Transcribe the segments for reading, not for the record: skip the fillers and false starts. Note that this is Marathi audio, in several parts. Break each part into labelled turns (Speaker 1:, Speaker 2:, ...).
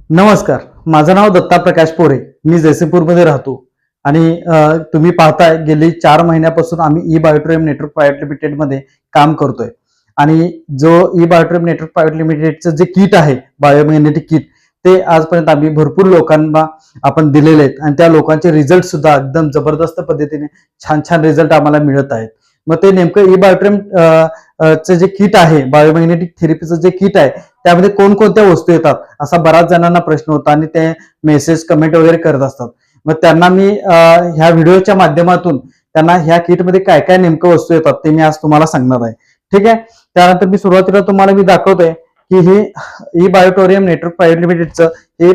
Speaker 1: नमस्कार, माझं नाव दत्ता प्रकाश पोरे. मी जयसिंगपूरमध्ये राहतो आणि तुम्ही पाहताय गेली 4 महिन्यापासून आम्ही बायोट्रेम नेटवर्क प्रायव्हेट लिमिटेडमध्ये काम करतोय. आणि जो बायोट्रेम नेटवर्क प्रायव्हेट लिमिटेडचं जे किट आहे, बायोमॅग्नेटिक किट, ते आजपर्यंत आम्ही भरपूर लोकांना आपण दिलेले आहेत आणि त्या लोकांचे रिझल्ट सुद्धा एकदम जबरदस्त पद्धतीने छान छान रिझल्ट आम्हाला मिळत आहेत. मग ते नेमकं बायोट्रेम चं जे किट आहे, बायोमॅग्नेटिक थेरपीचं जे किट आहे, त्यामध्ये कोणकोणत्या वस्तू येतात असा बऱ्याच जणांना प्रश्न होता आणि ते मेसेज कमेंट वगैरे करत असतात. मग त्यांना मी ह्या व्हिडिओच्या माध्यमातून त्यांना ह्या किटमध्ये काय काय नेमकं वस्तू येतात ते मी आज तुम्हाला सांगणार आहे. ठीक आहे. त्यानंतर मी सुरुवातीला तुम्हाला मी दाखवतोय की हे बायोटोरियम नेटवर्क प्रायव्हेट लिमिटेडचं हे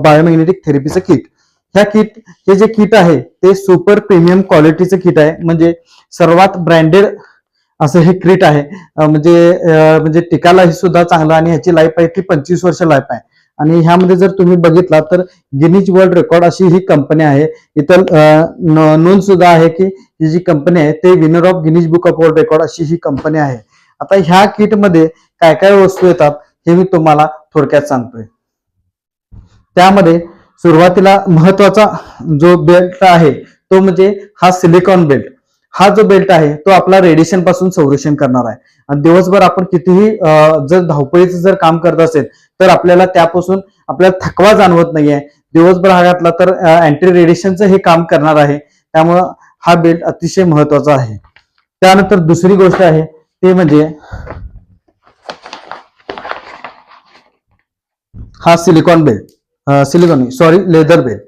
Speaker 1: बायोमॅग्नेटिक थेरपीचं किट. हे जे किट आहे ते सुपर प्रीमियम क्वालिटीचं किट आहे. म्हणजे सर्वात ब्रँडेड असं हे किट आहे. म्हणजे टिकायला हे सुद्धा चांगलं आणि ह्याची लाईफ आहे ती 25 वर्ष लाईफ आहे. आणि ह्यामध्ये जर तुम्ही बघितला तर गिनीज वर्ल्ड रेकॉर्ड अशी ही कंपनी आहे. इथं नोंद सुद्धा आहे की ही जी कंपनी आहे ते winner of Guinness book of world record अशी ही कंपनी आहे. आता ह्या किटमध्ये काय काय वस्तू येतात हे मी तुम्हाला थोडक्यात सांगतोय. त्यामध्ये सुरुवातीला महत्वाचा जो बेल्ट आहे तो म्हणजे हा सिलिकॉन बेल्ट. हा जो बेल्ट आहे तो आपला रेडिएशन पासून संरक्षण करणार आहे. आणि दिवसभर आपण कितीही जर धावपळीचं जर काम करत असेल तर आपल्याला त्यापासून आपल्याला थकवा जाणवत नाहीये. दिवसभर हा घातला तर अँटी रेडिएशनचं हे काम करणार आहे. त्यामुळं हा बेल्ट अतिशय महत्वाचा आहे. त्यानंतर दुसरी गोष्ट आहे ते म्हणजे हा लेदर बेल्ट.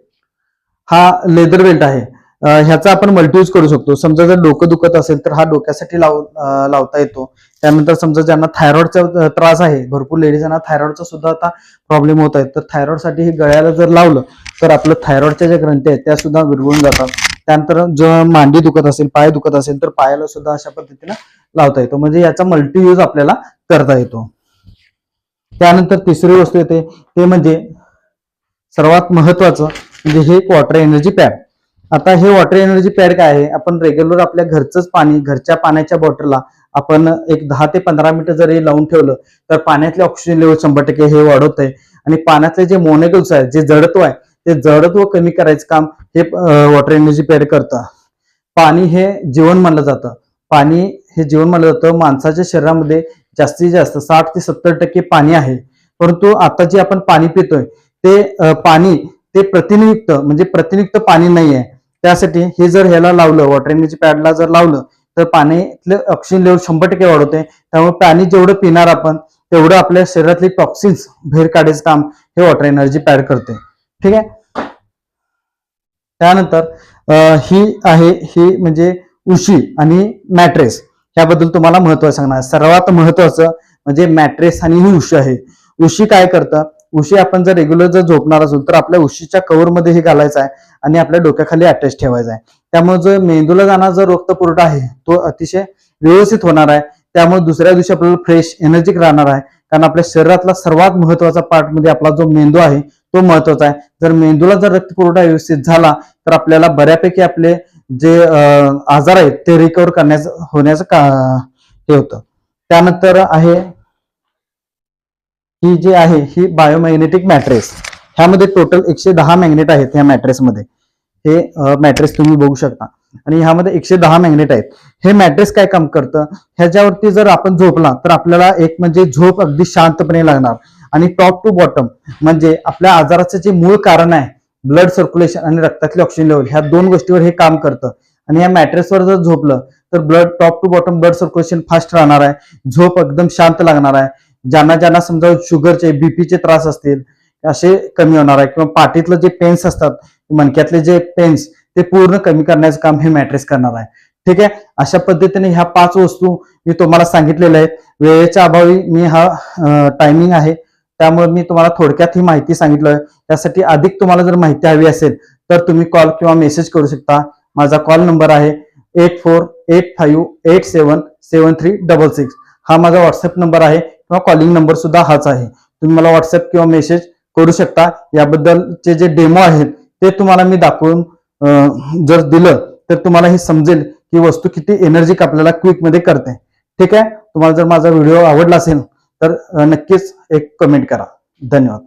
Speaker 1: हा लेदर बेल्ट आहे. ह्याचा आपण मल्टी यूज करू शकतो. समजा जर डोकं दुखत असेल तर हा डोक्यासाठी लावता येतो. त्यानंतर समजा ज्यांना थायरॉइडचा त्रास आहे, भरपूर लेडीजांना थायरॉइडचा सुद्धा आता प्रॉब्लेम होत आहे, तर थायरॉइडसाठी हे गळ्याला जर लावलं तर आपलं थायरॉइडच्या ज्या ग्रंथी आहेत त्या सुद्धा विरघळून जातात. त्यानंतर जर मांडी दुखत असेल, पाय दुखत असेल तर पायाला सुद्धा अशा पद्धतीने लावता येतो. म्हणजे याचा मल्टी यूज आपल्याला करता येतो. त्यानंतर तिसरी वस्तू येते ते म्हणजे सर्वात महत्वाचं म्हणजे हे वॉटर एनर्जी पॅड. आता हे वॉटर एनर्जी पॅड काय आहे, आपण रेग्युलर आपल्या घरचंच पाणी, घरच्या पाण्याच्या बॉटलला आपण एक 10 ते 15 मिनिटं जरी लावून ठेवलं तर पाण्यातले ऑक्सिजन लेवल 100% हे वाढवत आहे. आणि पाण्यातले जे मोलेक्युल्स आहेत, जे जडत्व आहे, ते जडत्व कमी करायचं काम हे वॉटर एनर्जी पॅड करतं. पाणी हे जीवन मानलं जातं. पाणी हे जीवन मानलं जातं. माणसाच्या शरीरामध्ये जास्तीत जास्त 60 ते 70% पाणी आहे. परंतु आता जे आपण पाणी पितोय ते पाणी ते प्रतिनियुक्त पाणी नाही आहे. त्यासाठी हे जर ह्याला लावलं, वॉटर एनर्जी पॅडला जर लावलं तर पाण्यातलं ऑक्सिजन लेवल 100% वाढवते. त्यामुळे पाणी जेवढं पिणार आपण तेवढं आपल्या शरीरातली टॉक्सिन्स बाहेर काढायचं काम हे वॉटर एनर्जी पॅड करते. ठीक आहे. त्यानंतर ही म्हणजे उशी आणि मॅट्रेस. ह्याबद्दल तुम्हाला महत्व सांगणार. सर्वात महत्वाचं म्हणजे मॅट्रेस आणि ही उशी आहे. उशी काय करतं, उशी आपण जर रेग्युलर जर झोपणार असेल तर आपल्या उशीच्या कव्हरमध्ये हे घालायचं आहे आणि आपल्या डोक्याखाली अटॅच ठेवायचा आहे. त्यामुळे जो मेंदूला जाणारा जो रक्तपुरवठा आहे तो अतिशय व्यवस्थित होणार आहे. त्यामुळे दुसऱ्या दिवशी आपल्याला फ्रेश एनर्जिक राहणार आहे. कारण आपल्या शरीरातला सर्वात महत्वाचा पार्ट म्हणजे आपला जो मेंदू आहे तो महत्वाचा आहे. जर मेंदूला जर रक्तपुरवठा व्यवस्थित झाला तर आपल्याला बऱ्यापैकी आपले जे आजार आहेत ते रिकव्हर होण्याचं हे होतं. त्यानंतर आहे ही बायोमॅग्नेटिक मॅट्रेस. ह्यामध्ये टोटल 110 मॅग्नेट आहेत ह्या मॅट्रेसमध्ये. हे मॅट्रेस तुम्ही बघू शकता आणि ह्यामध्ये 110 मॅग्नेट आहेत. हे मॅट्रेस काय काम करतं, ह्याच्यावरती जर आपण झोपला तर आपल्याला एक म्हणजे झोप अगदी शांतपणे लागणार. आणि टॉप टू बॉटम म्हणजे आपल्या आजाराचं जे मूळ कारण आहे ब्लड सर्क्युलेशन आणि रक्तातले ऑक्सिजन लेवल, ह्या 2 गोष्टीवर हे काम करतं. आणि या मॅट्रेसवर जर झोपलं तर top to bottom blood circulation fast राहणार आहे. झोप एकदम शांत लागणार आहे. ज्यांना समजा शुगरचे, बीपीचे त्रास असतील असे कमी होणार आहे. किंवा पाठीतलं जे पेन्स असतात, मणक्यातले जे पेन्स, ते पूर्ण कमी करण्याचं काम हे मॅट्रेस करणार आहे. ठीक आहे. अशा पद्धतीने ह्या 5 वस्तू मी तुम्हाला सांगितलेल्या आहेत. वेळेच्या अभावी मी हा टायमिंग आहे त्यामुळे मी तुम्हाला थोडक्यात ही माहिती सांगितलं. त्यासाठी अधिक तुम्हाला जर माहिती हवी असेल तर तुम्ही कॉल किंवा मेसेज करू शकता. माझा कॉल नंबर आहे 8485877366. हा माझा व्हॉट्सअप नंबर आहे किंवा कॉलिंग नंबर सुद्धा हाच आहे. तुम्ही मला व्हॉट्सअप किंवा मेसेज करू शकता. याबद्दलचे जे डेमो आहेत ते तुम्हाला मी दाखवून जर दिलं तर तुम्हाला हे समजेल की वस्तू किती एनर्जिक आपल्याला क्विक मध्ये करते. ठीक आहे. तुम्हाला जर माझा व्हिडिओ आवडला असेल तर नक्कीच एक कमेंट करा. धन्यवाद.